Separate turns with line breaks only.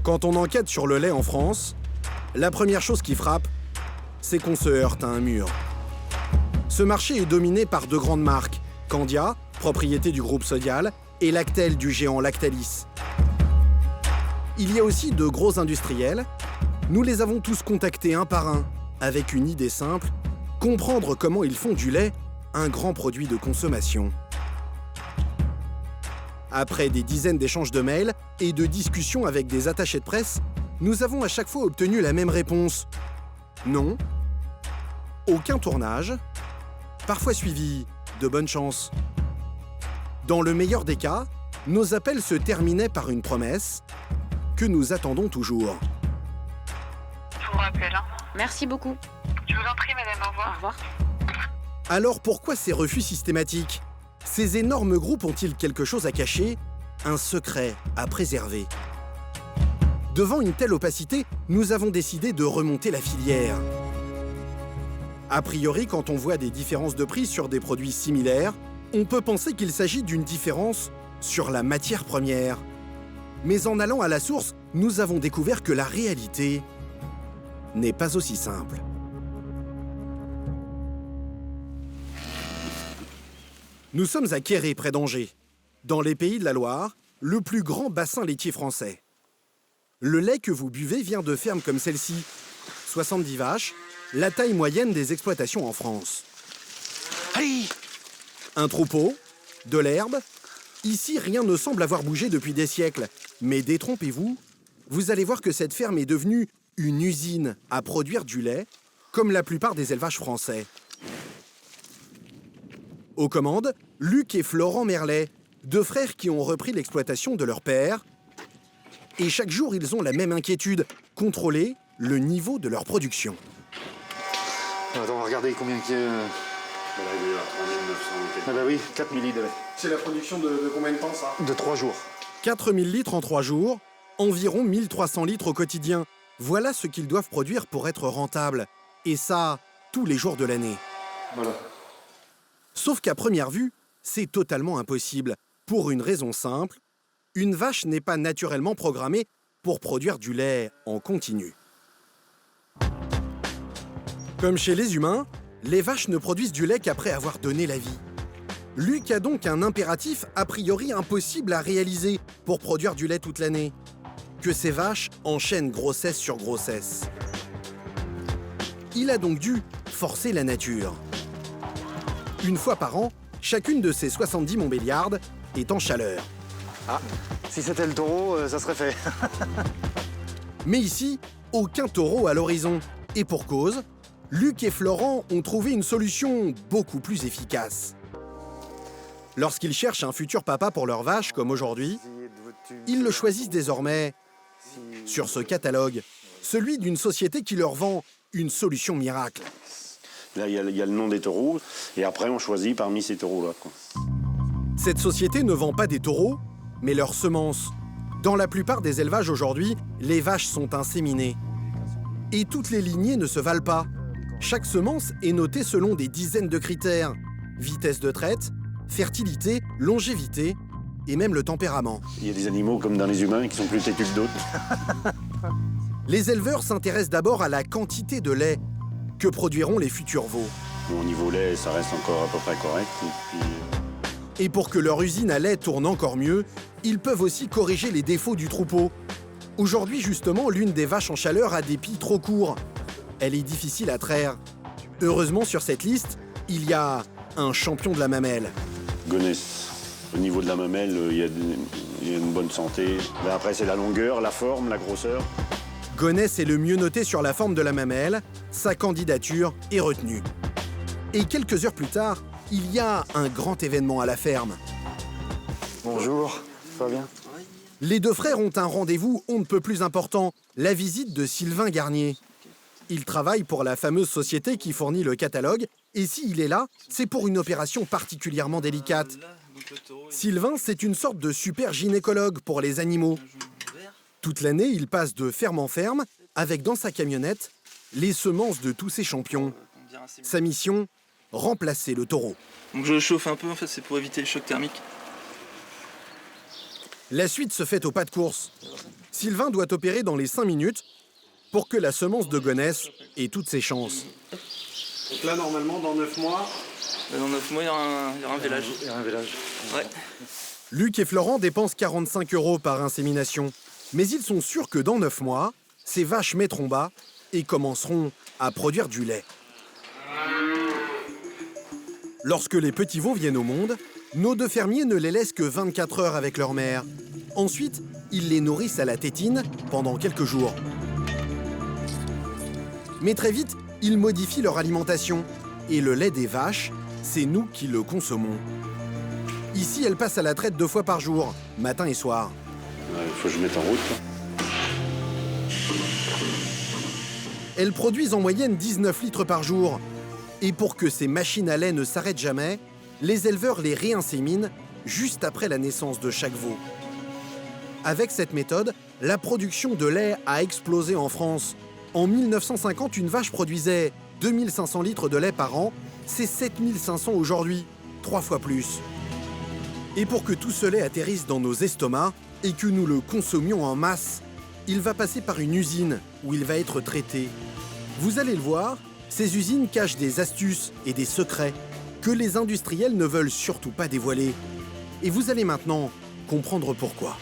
Quand on enquête sur le lait en France, la première chose qui frappe, c'est qu'on se heurte à un mur. Ce marché est dominé par deux grandes marques, Candia, propriété du groupe Sodial, et Lactel du géant Lactalis. Il y a aussi de gros industriels. Nous les avons tous contactés un par un, avec une idée simple, comprendre comment ils font du lait un grand produit de consommation. Après des dizaines d'échanges de mails et de discussions avec des attachés de presse, nous avons à chaque fois obtenu la même réponse. Non, aucun tournage, parfois suivi de bonne chance. Dans le meilleur des cas, nos appels se terminaient par une promesse que nous attendons toujours.
Je vous rappelle.
Merci beaucoup.
Je vous en prie, madame, au revoir.
Au revoir.
Alors pourquoi ces refus systématiques? Ces énormes groupes ont-ils quelque chose à cacher? Un secret à préserver? Devant une telle opacité, nous avons décidé de remonter la filière. A priori, quand on voit des différences de prix sur des produits similaires, on peut penser qu'il s'agit d'une différence sur la matière première. Mais en allant à la source, nous avons découvert que la réalité n'est pas aussi simple. Nous sommes à Quéré, près d'Angers, dans les Pays de la Loire, le plus grand bassin laitier français. Le lait que vous buvez vient de fermes comme celle-ci, 70 vaches, la taille moyenne des exploitations en France.
Allez!
Un troupeau, de l'herbe. Ici, rien ne semble avoir bougé depuis des siècles. Mais détrompez-vous, vous allez voir que cette ferme est devenue une usine à produire du lait, comme la plupart des élevages français. Aux commandes, Luc et Florent Merlet, deux frères qui ont repris l'exploitation de leur père. Et chaque jour, ils ont la même inquiétude, contrôler le niveau de leur production.
Attends, on va regarder combien qu'il y a.
Là, il est à 3900.
Ah bah oui, 4000 litres de lait.
C'est la production de combien de temps, ça?
De 3 jours.
4000 litres en 3 jours, environ 1300 litres au quotidien. Voilà ce qu'ils doivent produire pour être rentables. Et ça, tous les jours de l'année.
Voilà.
Sauf qu'à première vue, c'est totalement impossible. Pour une raison simple, une vache n'est pas naturellement programmée pour produire du lait en continu. Comme chez les humains, les vaches ne produisent du lait qu'après avoir donné la vie. Luc a donc un impératif a priori impossible à réaliser pour produire du lait toute l'année. Que ces vaches enchaînent grossesse sur grossesse. Il a donc dû forcer la nature. Une fois par an, chacune de ces 70 Montbéliardes est en chaleur.
Ah, si c'était le taureau, ça serait fait.
Mais ici, aucun taureau à l'horizon. Et pour cause, Luc et Florent ont trouvé une solution beaucoup plus efficace. Lorsqu'ils cherchent un futur papa pour leur vache, comme aujourd'hui, ils le choisissent désormais sur ce catalogue, celui d'une société qui leur vend une solution miracle.
Là, il y a le nom des taureaux, et après, on choisit parmi ces taureaux-là, quoi.
Cette société ne vend pas des taureaux, mais leurs semences. Dans la plupart des élevages aujourd'hui, les vaches sont inséminées. Et toutes les lignées ne se valent pas. Chaque semence est notée selon des dizaines de critères. Vitesse de traite, fertilité, longévité et même le tempérament.
Il y a des animaux comme dans les humains qui sont plus têtus que d'autres.
Les éleveurs s'intéressent d'abord à la quantité de lait que produiront les futurs veaux.
Au niveau lait, ça reste encore à peu près correct. Et puis...
Et pour que leur usine à lait tourne encore mieux, ils peuvent aussi corriger les défauts du troupeau. Aujourd'hui, justement, l'une des vaches en chaleur a des pieds trop courts. Elle est difficile à traire. Heureusement, sur cette liste, il y a un champion de la mamelle.
Gonesse. Au niveau de la mamelle, il y a une bonne santé. Mais après, c'est la longueur, la forme, la grosseur.
Gonesse est le mieux noté sur la forme de la mamelle. Sa candidature est retenue. Et quelques heures plus tard, il y a un grand événement à la ferme.
Bonjour, ça va bien?
Les deux frères ont un rendez-vous on ne peut plus important, la visite de Sylvain Garnier. Il travaille pour la fameuse société qui fournit le catalogue, et s'il est là, c'est pour une opération particulièrement délicate. Sylvain, c'est une sorte de super gynécologue pour les animaux. Toute l'année, il passe de ferme en ferme, avec dans sa camionnette les semences de tous ses champions. Sa mission, remplacer le taureau.
Donc je chauffe un peu, en fait, c'est pour éviter le choc thermique.
La suite se fait au pas de course. Sylvain doit opérer dans les 5 minutes pour que la semence de gonesse ait toutes ses chances.
Donc là, normalement, dans 9 mois...
Dans 9 mois, il y aura un vélage.
Il y a un vélage.
Ouais.
Luc et Florent dépensent 45 € par insémination. Mais ils sont sûrs que dans 9 mois, ces vaches mettront bas et commenceront à produire du lait. Lorsque les petits veaux viennent au monde, nos 2 fermiers ne les laissent que 24 heures avec leur mère. Ensuite, ils les nourrissent à la tétine pendant quelques jours. Mais très vite, ils modifient leur alimentation. Et le lait des vaches, c'est nous qui le consommons. Ici, elles passent à la traite 2 fois par jour, matin et soir.
Il faut que je mette en route.
Elles produisent en moyenne 19 litres par jour. Et pour que ces machines à lait ne s'arrêtent jamais, les éleveurs les réinséminent juste après la naissance de chaque veau. Avec cette méthode, la production de lait a explosé en France. En 1950, une vache produisait 2500 litres de lait par an. C'est 7500 aujourd'hui, 3 fois plus. Et pour que tout ce lait atterrisse dans nos estomacs et que nous le consommions en masse, il va passer par une usine où il va être traité. Vous allez le voir, ces usines cachent des astuces et des secrets que les industriels ne veulent surtout pas dévoiler. Et vous allez maintenant comprendre pourquoi.